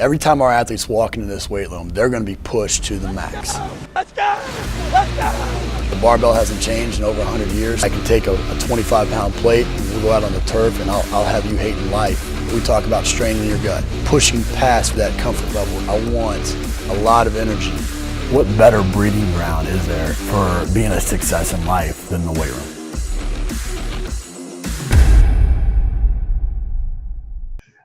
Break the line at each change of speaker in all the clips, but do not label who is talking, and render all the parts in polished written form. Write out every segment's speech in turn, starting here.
Every time our athletes walk into this weight room, they're going to be pushed to the max.
Let's go! Let's go!
The barbell hasn't changed in over 100 years. I can take a 25-pound plate, and we'll go out on the turf, and I'll have you hating life. We talk about straining your gut, pushing past that comfort level. I want a lot of energy. What better breeding ground is there for being a success in life than the weight room?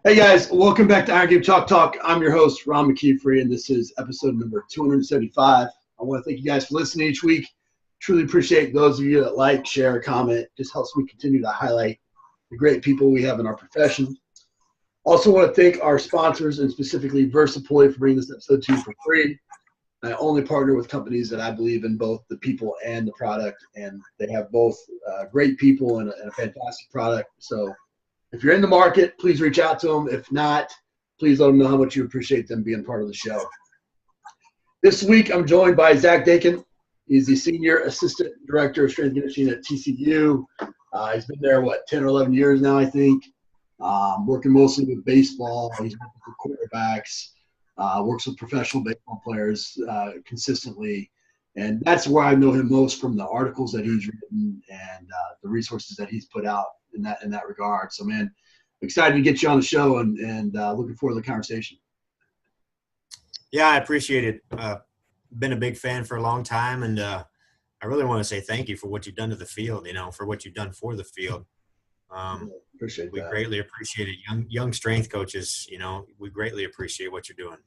Hey guys, welcome back to Iron Game Chalk Talk. I'm your host, Ron McKeefery, and this is episode number 275. I want to thank you guys for listening each week. Truly appreciate those of you that like, share, comment. Just helps me continue to highlight the great people we have in our profession. Also want to thank our sponsors, and specifically VersaPoint, for bringing this episode to you for free. I only partner with companies that I believe in both the people and the product, and they have both great people and a fantastic product. So if you're in the market, please reach out to them. If not, please let them know how much you appreciate them being part of the show. This week, I'm joined by Zach Dechant. He's the Senior Assistant Director of Strength and Conditioning at TCU. He's been there, 10 or 11 years now, I think, working mostly with baseball. He's working for quarterbacks, works with professional baseball players consistently. And that's where I know him most, from the articles that he's written and the resources that he's put out in that regard. So, man, excited to get you on the show and looking forward to the conversation.
Yeah, I appreciate it. Been a big fan for a long time, and I really want to say thank you for what you've done to the field, for what you've done for the field.
Appreciate
we
that.
Greatly appreciate it. Young strength coaches, we greatly appreciate what you're doing.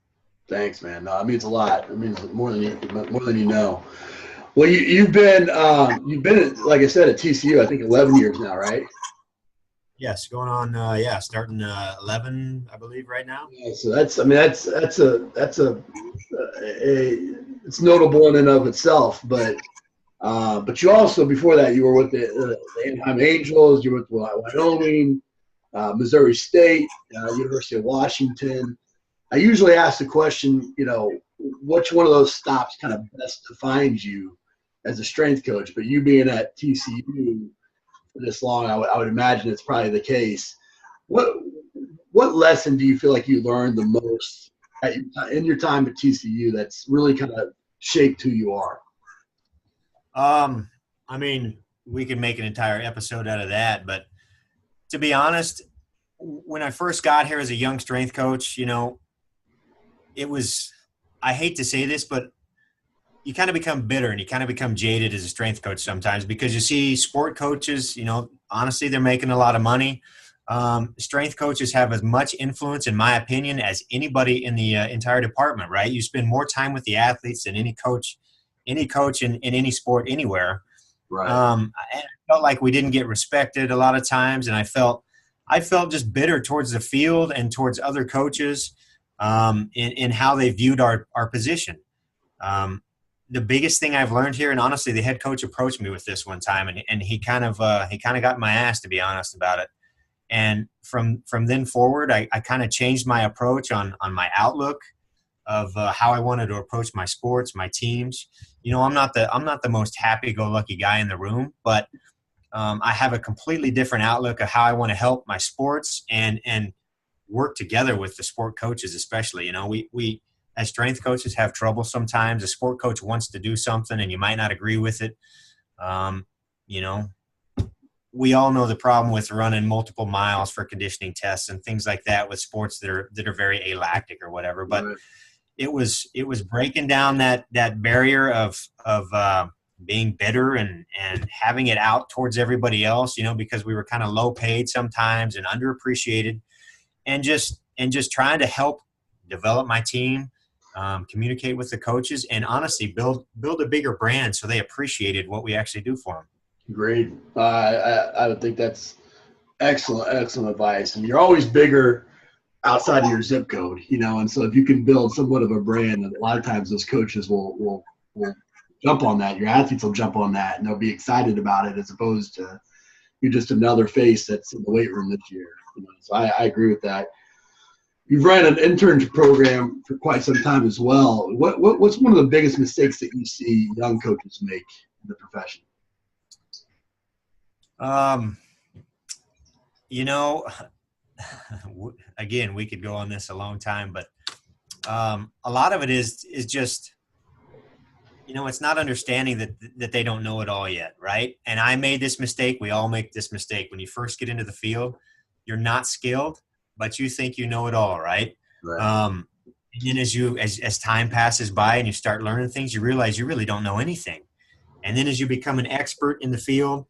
Thanks, man. No, it means a lot. It means more than you know. Well, you've been like I said, at TCU, I think 11 years now, right?
Yes, going on. Starting 11, I believe, right now.
Yeah, so it's notable in and of itself. But you also, before that, you were with the Anaheim Angels. You were with Wyoming, Missouri State, University of Washington. I usually ask the question, which one of those stops kind of best defines you as a strength coach? But you being at TCU for this long, I would imagine it's probably the case. What lesson do you feel like you learned the most in your time at TCU that's really kind of shaped who you are?
We could make an entire episode out of that, but to be honest, when I first got here as a young strength coach, it was, I hate to say this, but you kind of become bitter and you kind of become jaded as a strength coach sometimes, because you see sport coaches, honestly, they're making a lot of money. Strength coaches have as much influence, in my opinion, as anybody in the entire department, right? You spend more time with the athletes than any coach in any sport anywhere.
Right.
I felt like we didn't get respected a lot of times, and I felt just bitter towards the field and towards other coaches in how they viewed our position. The biggest thing I've learned here, and honestly, the head coach approached me with this one time, and he kind of got my ass, to be honest about it. And from then forward, I kind of changed my approach on my outlook of how I wanted to approach my sports, my teams. I'm not the most happy-go-lucky guy in the room, but I have a completely different outlook of how I want to help my sports and work together with the sport coaches, especially. We as strength coaches have trouble sometimes. A sport coach wants to do something and you might not agree with it. We all know the problem with running multiple miles for conditioning tests and things like that with sports that are very alactic or whatever. But
Right.
it was breaking down that barrier of being bitter and having it out towards everybody else, because we were kind of low paid sometimes and underappreciated, and just trying to help develop my team, communicate with the coaches, and honestly build a bigger brand so they appreciated what we actually do for them.
Great. I would think that's excellent advice. And you're always bigger outside of your zip code, and so if you can build somewhat of a brand, a lot of times those coaches will jump on that. Your athletes will jump on that, and they'll be excited about it, as opposed to you're just another face that's in the weight room this year. So I agree with that. You've ran an internship program for quite some time as well. What's one of the biggest mistakes that you see young coaches make in the profession?
Again, we could go on this a long time, but a lot of it is just, it's not understanding that they don't know it all yet, right? And I made this mistake. We all make this mistake. When you first get into the field, you're not skilled, but you think you know it all, right?
Right.
And then as time passes by and you start learning things, you realize you really don't know anything. And then as you become an expert in the field,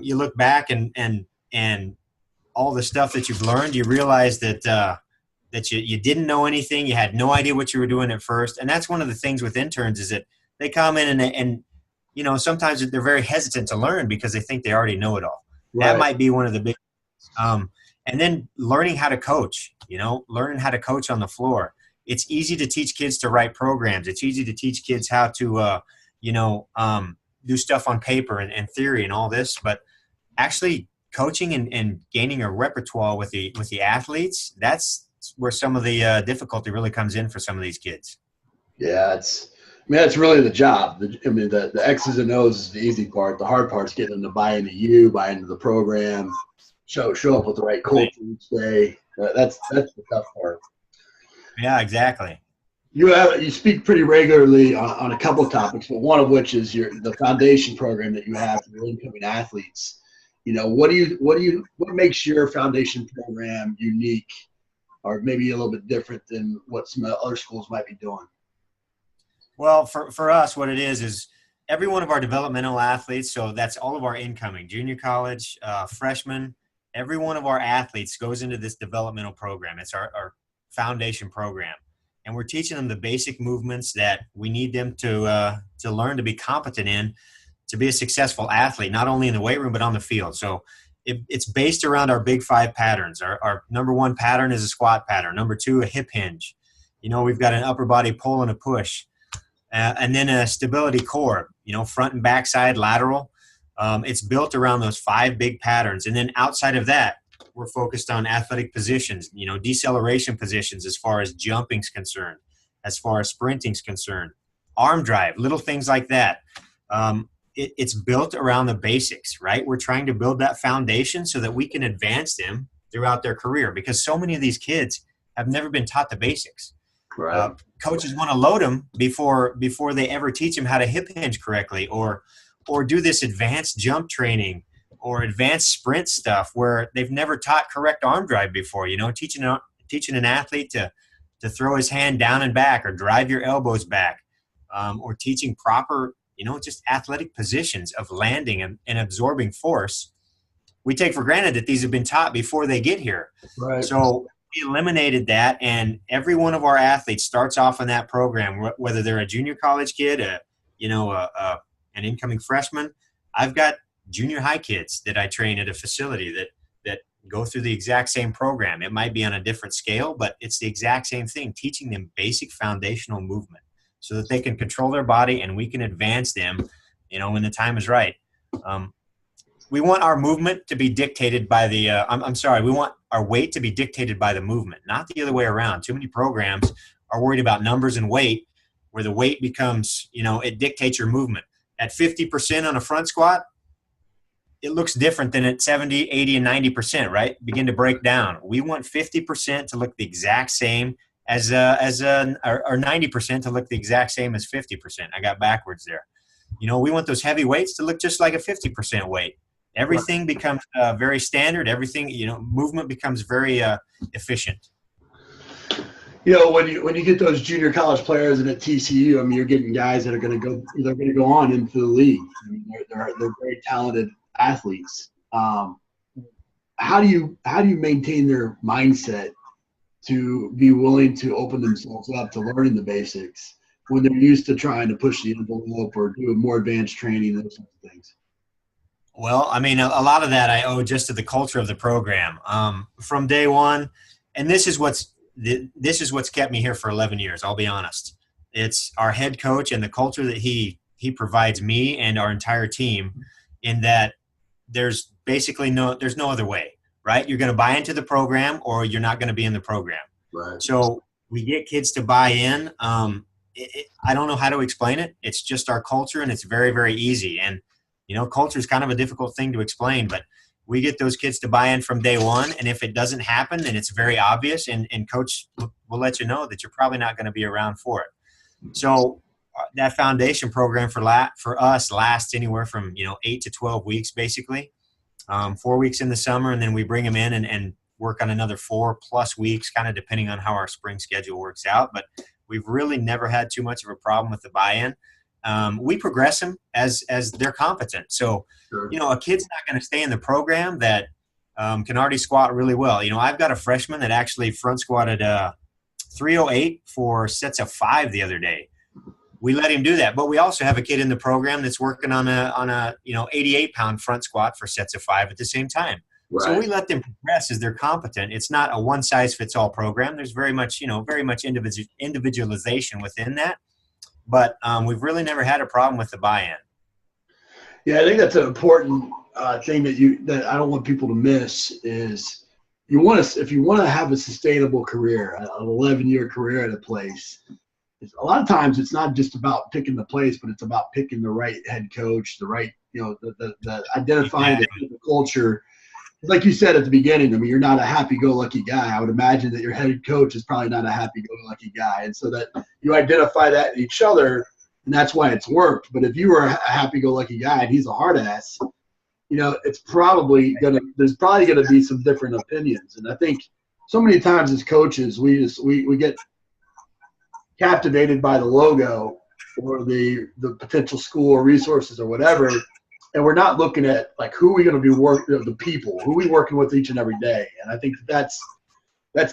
you look back and all the stuff that you've learned, you realize that you didn't know anything. You had no idea what you were doing at first. And that's one of the things with interns is that they come in and sometimes they're very hesitant to learn because they think they already know it all.
Right.
That might be one of the big and then learning how to coach, learning how to coach on the floor. It's easy to teach kids to write programs. It's easy to teach kids how to, do stuff on paper and theory and all this. But actually coaching and gaining a repertoire with the athletes, that's where some of the difficulty really comes in for some of these kids.
Yeah, that's really the job. The X's and O's is the easy part. The hard part is getting them to buy into you, buy into the program, show up with the right culture each day. That's the tough part.
Yeah, exactly.
You speak pretty regularly on a couple of topics, but one of which is the foundation program that you have for your incoming athletes. What makes your foundation program unique, or maybe a little bit different than what some other schools might be doing?
Well, for us, what it is every one of our developmental athletes, so that's all of our incoming, junior college, freshmen, every one of our athletes goes into this developmental program. It's our foundation program. And we're teaching them the basic movements that we need them to learn to be competent in, to be a successful athlete, not only in the weight room, but on the field. So it's based around our big 5 patterns. Our number 1 pattern is a squat pattern. Number 2, a hip hinge. We've got an upper body pull and a push. And then a stability core, front and back side, lateral. It's built around those 5 big patterns. And then outside of that, we're focused on athletic positions, deceleration positions as far as jumping's concerned, as far as sprinting's concerned, arm drive, little things like that. It's built around the basics, right? We're trying to build that foundation so that we can advance them throughout their career, because so many of these kids have never been taught the basics.
Right.
Coaches want to load them before they ever teach them how to hip hinge correctly, or do this advanced jump training or advanced sprint stuff where they've never taught correct arm drive before. Teaching an athlete to throw his hand down and back, or drive your elbows back, or teaching proper, just athletic positions of landing and absorbing force. We take for granted that these have been taught before they get here.
Right.
So we eliminated that, and every one of our athletes starts off in that program, whether they're a junior college kid, an incoming freshman. I've got junior high kids that I train at a facility that go through the exact same program. It might be on a different scale, but it's the exact same thing, teaching them basic foundational movement so that they can control their body and we can advance them, when the time is right. We want our movement to be dictated by we want our weight to be dictated by the movement, not the other way around. Too many programs are worried about numbers and weight, where the weight becomes, it dictates your movement. At 50% on a front squat, it looks different than at 70, 80, and 90%, right? Begin to break down. We want 50% to look the exact same as or 90% to look the exact same as 50%. I got backwards there. We want those heavy weights to look just like a 50% weight. Everything becomes very standard. Everything, movement becomes very efficient.
When you get those junior college players and at TCU, you're getting guys that are going to go on into the league. They're very talented athletes. How do you maintain their mindset to be willing to open themselves up to learning the basics when they're used to trying to push the envelope or do more advanced training, those sorts of things?
Well, a lot of that I owe just to the culture of the program from day one, and this is what's kept me here for 11 years. I'll be honest. It's our head coach and the culture that he provides me and our entire team, in that there's no other way, right? You're going to buy into the program or you're not going to be in the program.
Right.
So we get kids to buy in. I don't know how to explain it. It's just our culture, and it's very, very easy. And, culture is kind of a difficult thing to explain, but we get those kids to buy in from day one. And if it doesn't happen, then it's very obvious. And coach we'll let you know that you're probably not going to be around for it. So that foundation program for us lasts anywhere from 8 to 12 weeks, basically. 4 weeks in the summer, and then we bring them in and work on another 4+ weeks, kind of depending on how our spring schedule works out. But we've really never had too much of a problem with the buy-in. We progress them as they're competent. So,
Sure.
A kid's not going to stay in the program that can already squat really well. I've got a freshman that actually front squatted 308 for sets of 5 the other day. We let him do that, but we also have a kid in the program that's working on a 88-pound front squat for sets of 5 at the same time.
Right.
So we let them progress as they're competent. It's not a one-size-fits-all program. There's very much individualization within that. But we've really never had a problem with the buy-in.
Yeah, I think that's an important thing that I don't want people to miss is if you want to have a sustainable career, an 11-year career at a place. A lot of times it's not just about picking the place, but it's about picking the right head coach, the right, the identifying the culture. Like you said at the beginning, I mean, you're not a happy-go-lucky guy. I would imagine that your head coach is probably not a happy-go-lucky guy. And so that you identify that in each other, and that's why it's worked. But if you were a happy-go-lucky guy and he's a hard ass, there's probably gonna be some different opinions. And I think so many times as coaches, we get captivated by the logo or the potential school or resources or whatever, and we're not looking at like who are we going to be working, the people, who are we working with each and every day. And I think that's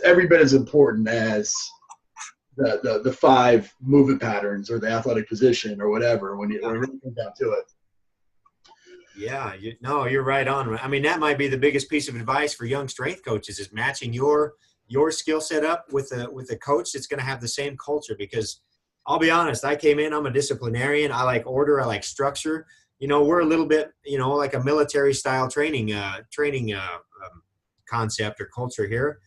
every bit as important as the 5 movement patterns or the athletic position or whatever when it really comes down to it.
Yeah, you're right on. I mean, that might be the biggest piece of advice for young strength coaches is matching your skill set up with a coach that's going to have the same culture. Because I'll be honest, I came in, I'm a disciplinarian. I like order. I like structure. We're a little bit, like a military style training concept or culture here.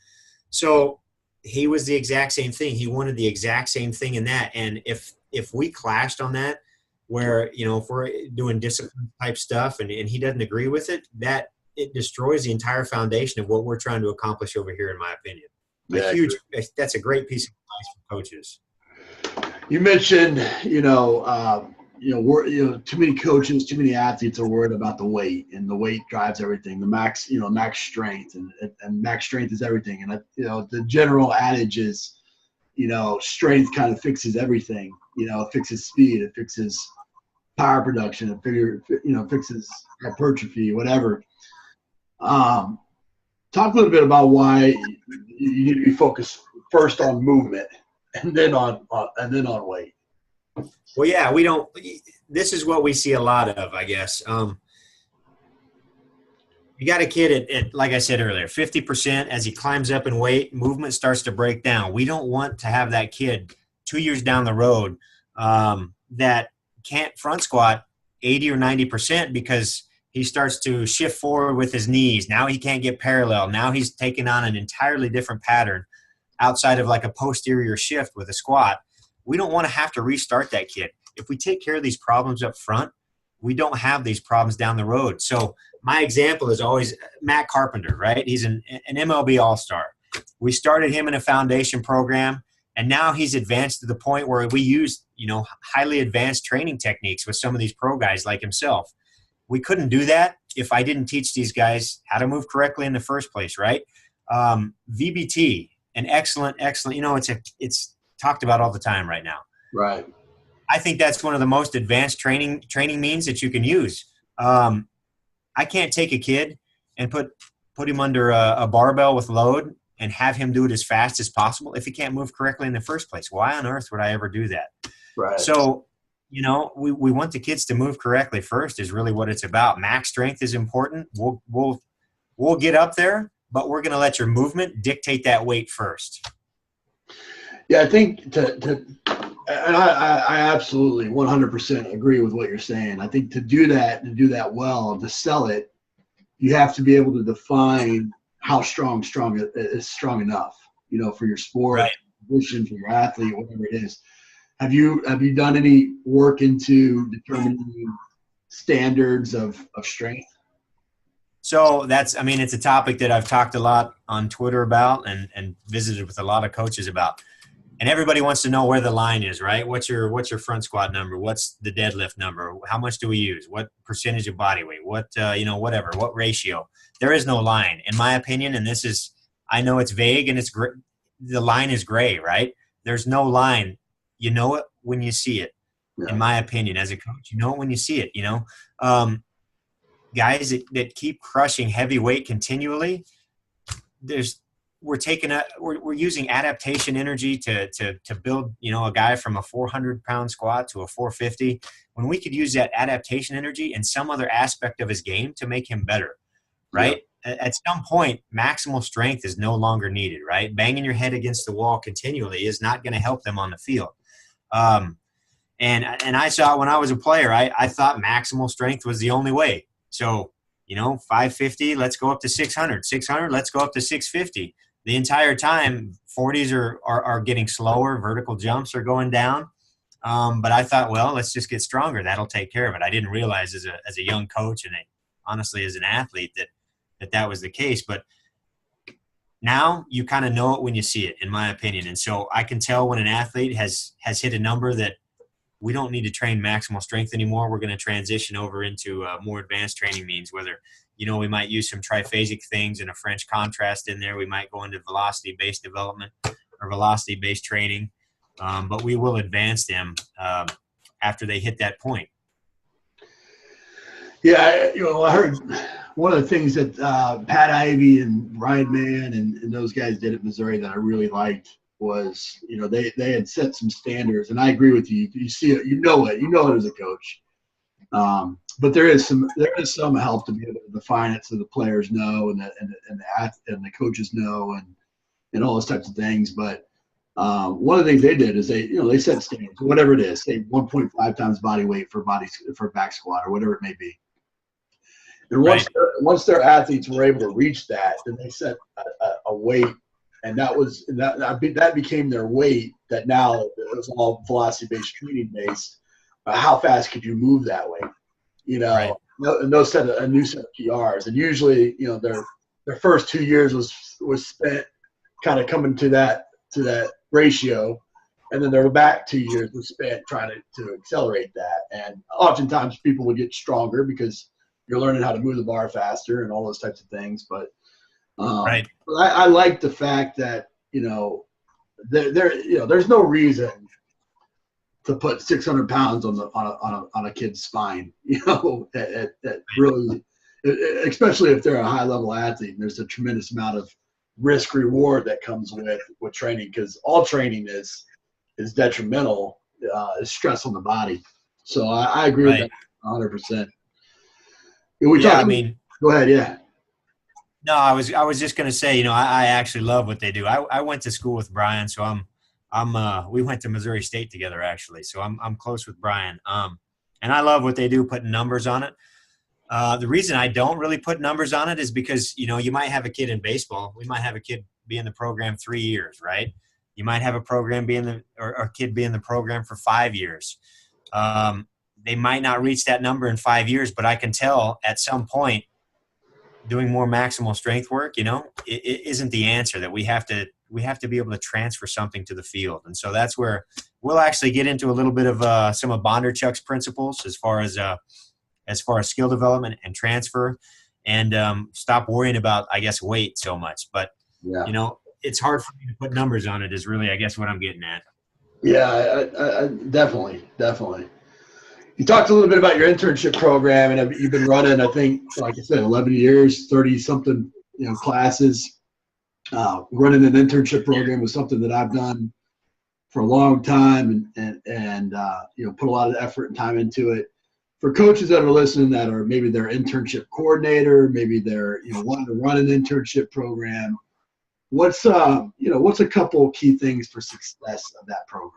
So he was the exact same thing. He wanted the exact same thing in that. And if we clashed on that, where, if we're doing discipline type stuff and he doesn't agree with it, that it destroys the entire foundation of what we're trying to accomplish over here, in my opinion. That's a great piece of advice for coaches.
You mentioned, too many coaches, too many athletes are worried about the weight, and the weight drives everything. The max strength, and max strength is everything. And the general adage is, strength kind of fixes everything. It fixes speed, it fixes power production, it fixes hypertrophy, whatever. Talk a little bit about why you need to be focused first on movement and then on weight.
Well, yeah, this is what we see a lot of, I guess. You got a kid at, like I said earlier, 50%. As he climbs up in weight, movement starts to break down. We don't want to have that kid 2 years down the road that can't front squat 80 or 90% because he starts to shift forward with his knees. Now he can't get parallel. Now he's taking on an entirely different pattern outside of like a posterior shift with a squat. We don't want to have to restart that kid. If we take care of these problems up front, we don't have these problems down the road. So my example is always Matt Carpenter, right? He's an MiLB All-Star. We started him in a foundation program, and now he's advanced to the point where we use, highly advanced training techniques with some of these pro guys like himself. We couldn't do that if I didn't teach these guys how to move correctly in the first place, right? VBT, an excellent, it's talked about all the time right now.
Right.
I think that's one of the most advanced training means that you can use. I can't take a kid and put him under a barbell with load and have him do it as fast as possible if he can't move correctly in the first place. Why on earth would I ever do that?
Right.
So, we want the kids to move correctly first is really what it's about. Max strength is important. We'll get up there, but we're going to let your movement dictate that weight first.
Yeah, I think and I absolutely 100% agree with what you're saying. I think to do that well, to sell it, you have to be able to define how strong is strong enough, for your sport,
right,
position, for your athlete, whatever it is. Have you done any work into determining standards of strength?
So I mean, it's a topic that I've talked a lot on Twitter about and visited with a lot of coaches about. And everybody wants to know where the line is, right? What's your front squat number? What's the deadlift number? How much do we use? What percentage of body weight? What, whatever, what ratio? There is no line, in my opinion. And I know it's vague and the line is gray, right? There's no line. You know it when you see it, in my opinion, as a coach. You know it when you see it, Guys that keep crushing heavy weight continually, we're using adaptation energy to build, a guy from a 400-pound squat to a 450, when we could use that adaptation energy in some other aspect of his game to make him better, right? Yeah. At some point, maximal strength is no longer needed, right? Banging your head against the wall continually is not going to help them on the field. And I saw it when I was a player. I thought maximal strength was the only way. So, 550, let's go up to 600. 600, let's go up to 650. The entire time, 40s are getting slower. Vertical jumps are going down. But I thought, well, let's just get stronger. That'll take care of it. I didn't realize as a young coach and honestly as an athlete that was the case. But now you kind of know it when you see it, in my opinion. And so I can tell when an athlete has hit a number that we don't need to train maximal strength anymore. We're going to transition over into more advanced training means, whether, we might use some triphasic things and a French contrast in there. We might go into velocity-based development or velocity-based training. But we will advance them after they hit that point.
Yeah, I heard one of the things that Pat Ivey and Ryan Mann and those guys did at Missouri that I really liked was, they had set some standards, and I agree with you. You see it, you know it as a coach. But there is some help to be able to define it so the players know and the coaches know and all those types of things. But one of the things they did is they set standards, whatever it is, say 1.5 times body weight for back squat or whatever it may be. And once their athletes were able to reach that, then they set a weight, and that became their weight. That now it was all velocity-based training based. How fast could you move that way?
Right.
And those set a new set of PRs. And usually, their first 2 years was spent kind of coming to that ratio, and then their back 2 years was spent trying to accelerate that. And oftentimes people would get stronger because you're learning how to move the bar faster and all those types of things. But
right.
I like the fact that there's no reason to put 600 pounds on a kid's spine. That really, especially if they're a high level athlete. And there's a tremendous amount of risk reward that comes with training, because all training is detrimental, is stress on the body. So I agree with that 100%. Go ahead. Yeah.
No, I was just going to say, I actually love what they do. I went to school with Brian, so we went to Missouri State together actually. So I'm close with Brian. And I love what they do, putting numbers on it. The reason I don't really put numbers on it is because, you might have a kid in baseball. We might have a kid be in the program 3 years, right? You might have a program or a kid be in the program for 5 years. They might not reach that number in 5 years, but I can tell at some point doing more maximal strength work, it isn't the answer. That we have to be able to transfer something to the field. And so that's where we'll actually get into a little bit of some of Bondarchuk's principles as far as skill development and transfer, and stop worrying about, I guess, weight so much. But, it's hard for me to put numbers on it is really, I guess, what I'm getting at.
Yeah, I definitely. You talked a little bit about your internship program, and you've been running, I think, like I said, 11 years, 30-something, classes. Running an internship program was something that I've done for a long time, and put a lot of effort and time into it. For coaches that are listening that are maybe their internship coordinator, maybe they're wanting to run an internship program, what's a couple key things for success of that program?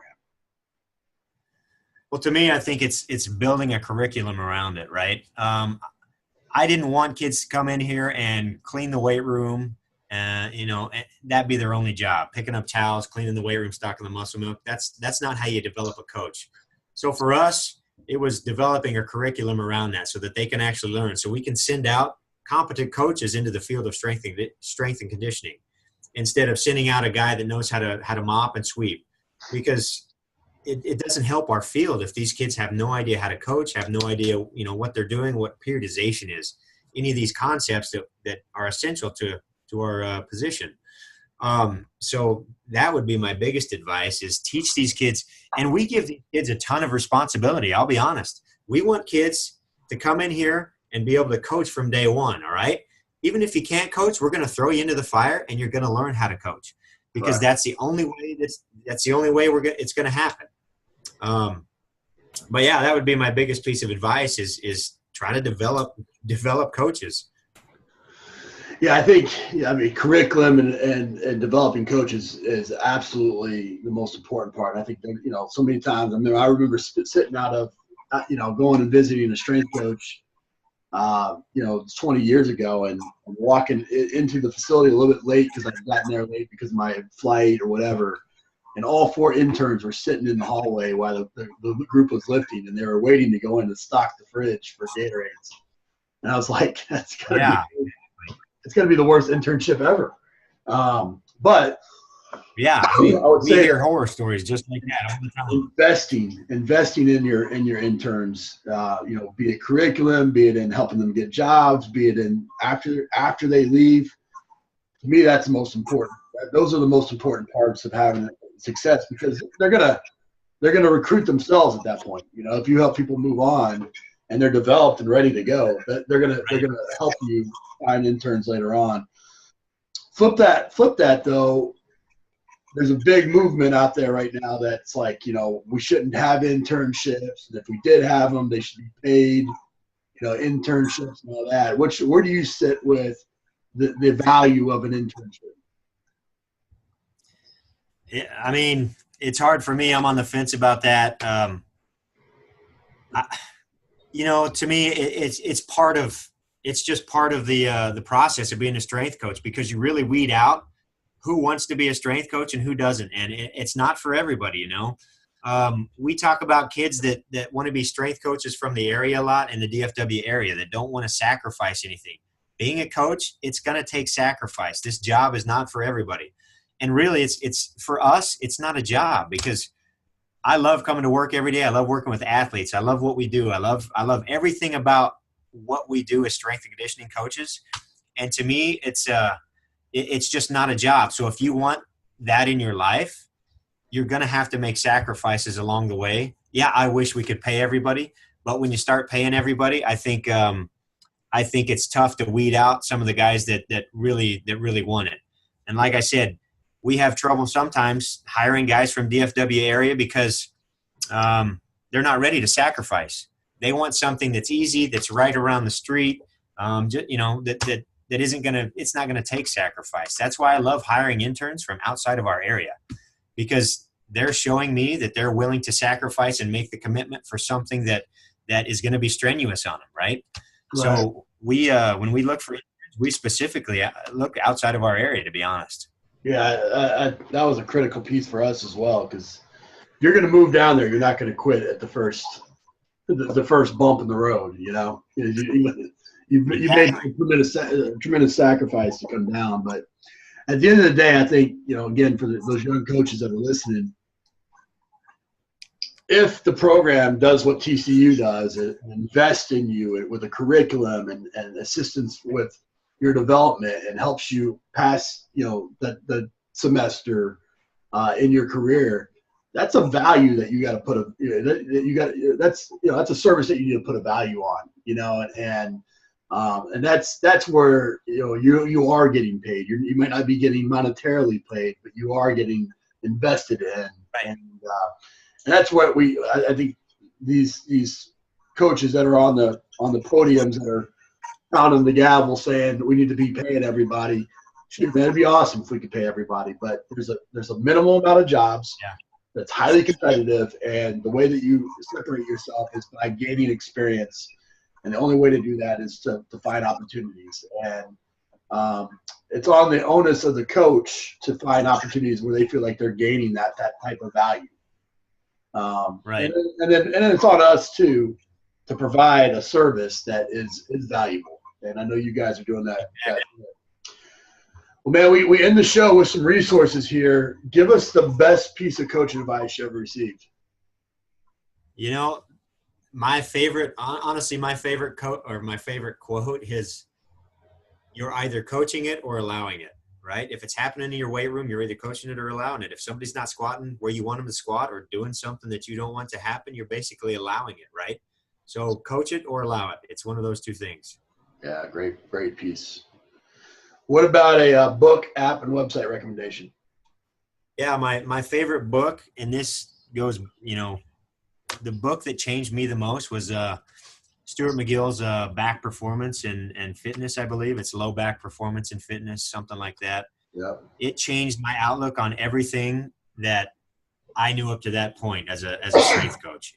Well, to me, I think it's building a curriculum around it, right? I didn't want kids to come in here and clean the weight room, that be their only job, picking up towels, cleaning the weight room, stocking the muscle milk. That's not how you develop a coach. So for us, it was developing a curriculum around that so that they can actually learn. So we can send out competent coaches into the field of strength and conditioning, instead of sending out a guy that knows how to mop and sweep, because it doesn't help our field if these kids have no idea how to coach, have no idea, what they're doing, what periodization is, any of these concepts that are essential to our position. So that would be my biggest advice, is teach these kids. And we give these kids a ton of responsibility. I'll be honest. We want kids to come in here and be able to coach from day one. All right. Even if you can't coach, we're going to throw you into the fire and you're going to learn how to coach, because that's the only way it's going to happen. But yeah, that would be my biggest piece of advice is try to develop coaches.
Yeah, I mean, curriculum and developing coaches is absolutely the most important part. I think that, so many times, I remember sitting out of, going and visiting a strength coach, 20 years ago, and walking into the facility a little bit late because I'd gotten there late because of my flight or whatever. And all 4 interns were sitting in the hallway while the group was lifting, and they were waiting to go in to stock the fridge for Gatorades. And I was like, it's gotta be the worst internship ever. But
yeah,
I would say
hear horror stories just like that all the time.
Investing in your interns, be it curriculum, be it in helping them get jobs, be it in after they leave. To me, that's the most important. Those are the most important parts of having success, because they're gonna recruit themselves at that point. If you help people move on and they're developed and ready to go, they're gonna help you find interns later on. Flip that though. There's a big movement out there right now that's like, we shouldn't have internships, and if we did have them, they should be paid, internships and all that. Where do you sit with the value of an internship?
Yeah, I mean, it's hard for me. I'm on the fence about that. To me, it's just part of the process of being a strength coach, because you really weed out who wants to be a strength coach and who doesn't. And it's not for everybody, We talk about kids that want to be strength coaches from the area a lot, in the DFW area, that don't want to sacrifice anything. Being a coach, it's going to take sacrifice. This job is not for everybody. And really, it's for us, it's not a job, because I love coming to work every day. I love working with athletes. I love what we do. I love everything about what we do as strength and conditioning coaches. And to me, it's just not a job. So if you want that in your life, you're going to have to make sacrifices along the way. Yeah, I wish we could pay everybody, but when you start paying everybody, I think it's tough to weed out some of the guys that really want it. And like I said, we have trouble sometimes hiring guys from DFW area because they're not ready to sacrifice. They want something that's easy, that's right around the street, that isn't it's not gonna take sacrifice. That's why I love hiring interns from outside of our area, because they're showing me that they're willing to sacrifice and make the commitment for something that is going to be strenuous on them, right? So we when we look for interns, we specifically look outside of our area, to be honest.
Yeah, that was a critical piece for us as well, because if you're going to move down there, you're not going to quit at the first bump in the road. You've made a tremendous sacrifice to come down. But at the end of the day, I think, again, for those young coaches that are listening, if the program does what TCU does and invest in you with a curriculum and assistance with your development and helps you pass, the semester in your career, that's a value that you got to put that's a service that you need to put a value on, and that's where you are getting paid. You might not be getting monetarily paid, but you are getting invested in,
right.
And that's what I think these coaches that are on the podiums that are pounding the gavel saying we need to be paying everybody. That'd be awesome if we could pay everybody, but there's a minimal amount of jobs.
Yeah.
That's highly competitive, and the way that you separate yourself is by gaining experience. And the only way to do that is to find opportunities. And it's on the onus of the coach to find opportunities where they feel like they're gaining that type of value.
Right.
And then it's on us too to provide a service that is valuable. And I know you guys are doing that. Well, man, we end the show with some resources here. Give us the best piece of coaching advice you ever received.
You know, my favorite quote is, you're either coaching it or allowing it, right? If it's happening in your weight room, you're either coaching it or allowing it. If somebody's not squatting where you want them to squat or doing something that you don't want to happen, you're basically allowing it, right? So coach it or allow it. It's one of those two things.
Yeah, great piece. What about a book, app, and website recommendation?
Yeah, my favorite book, and this goes, the book that changed me the most was Stuart McGill's Back Performance and Fitness, I believe. It's Low Back Performance and Fitness, something like that.
Yeah.
It changed my outlook on everything that I knew up to that point as a strength coach.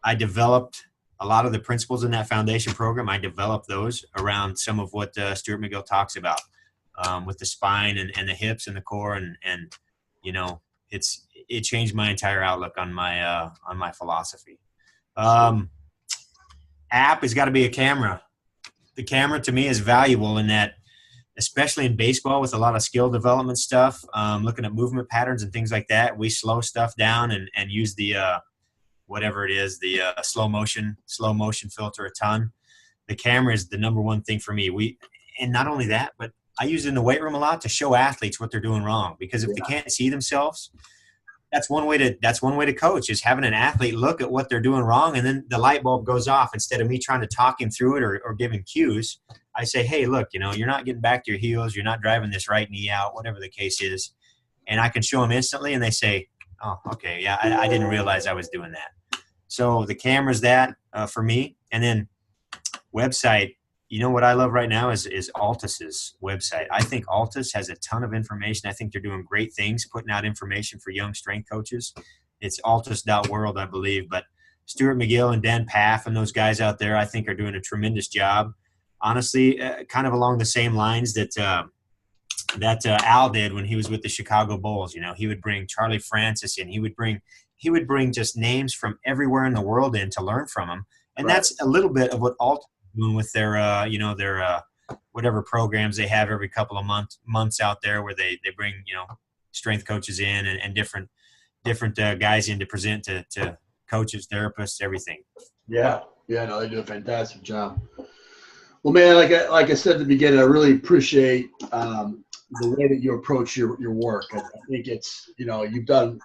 I developed a lot of the principles in that foundation program. I developed those around some of what Stuart McGill talks about with the spine and the hips and the core, and it changed my entire outlook on my philosophy. App has got to be a camera. The camera to me is valuable in that, especially in baseball with a lot of skill development stuff, looking at movement patterns and things like that. We slow stuff down and use the whatever it is, the slow motion filter a ton. The camera is the number one thing for me. And not only that, but I use it in the weight room a lot to show athletes what they're doing wrong, because if they can't see themselves, that's one way to coach, is having an athlete look at what they're doing wrong, and then the light bulb goes off. Instead of me trying to talk him through it or giving cues, I say, hey, look, you're not getting back to your heels, you're not driving this right knee out, whatever the case is. And I can show them instantly, and they say, oh, okay, yeah, I didn't realize I was doing that. So the camera's that for me. And then website, what I love right now is Altus's website. I think Altus has a ton of information. I think they're doing great things, putting out information for young strength coaches. It's altus.world, I believe. But Stuart McGill and Dan Paff and those guys out there, I think, are doing a tremendous job. Honestly, kind of along the same lines that Al did when he was with the Chicago Bulls. He would bring Charlie Francis in. He would bring just names from everywhere in the world in to learn from them. And that's a little bit of what Altus is doing with their whatever programs they have every couple of months out there, where they bring strength coaches in and different guys in to present to coaches, therapists, everything.
Yeah, no, they do a fantastic job. Well, man, like I said at the beginning, I really appreciate the way that you approach your work. I think it's, you've done,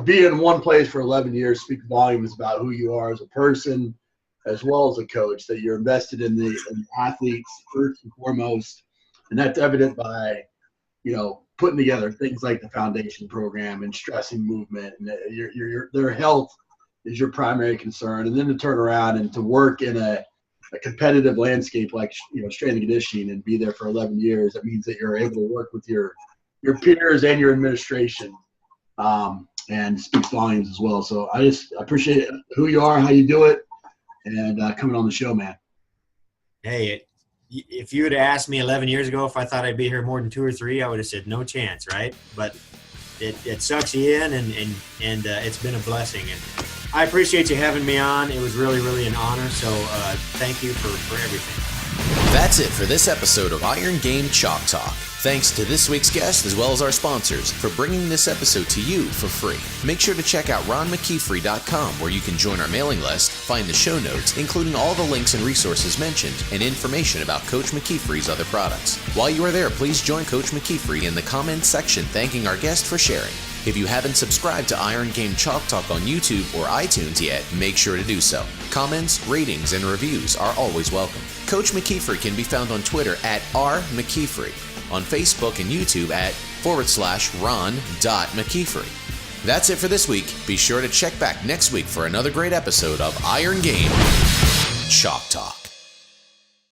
being in one place for 11 years speaks volumes about who you are as a person, as well as a coach, that you're invested in the athletes first and foremost. And that's evident by, putting together things like the foundation program and stressing movement, and their health is your primary concern. And then to turn around and to work in a competitive landscape like strength and conditioning and be there for 11 years, that means that you're able to work with your peers and your administration, and speaks volumes as well. So I appreciate who you are, how you do it, and coming on the show, man. Hey,
if you would have asked me 11 years ago if I thought I'd be here more than 2 or 3, I would have said no chance, right? But it sucks you in, and it's been a blessing. And I appreciate you having me on. It was really, really an honor. So thank you for everything.
That's it for this episode of Iron Game Chalk Talk. Thanks to this week's guest as well as our sponsors for bringing this episode to you for free. Make sure to check out ronmckeefery.com, where you can join our mailing list, find the show notes, including all the links and resources mentioned, and information about Coach McKeefery's other products. While you are there, please join Coach McKeefery in the comments section thanking our guest for sharing. If you haven't subscribed to Iron Game Chalk Talk on YouTube or iTunes yet, make sure to do so. Comments, ratings, and reviews are always welcome. Coach McKeefery can be found on Twitter at @RMcKeefery, on Facebook and YouTube at /Ron.McKeefery. That's it for this week. Be sure to check back next week for another great episode of Iron Game Chalk Talk.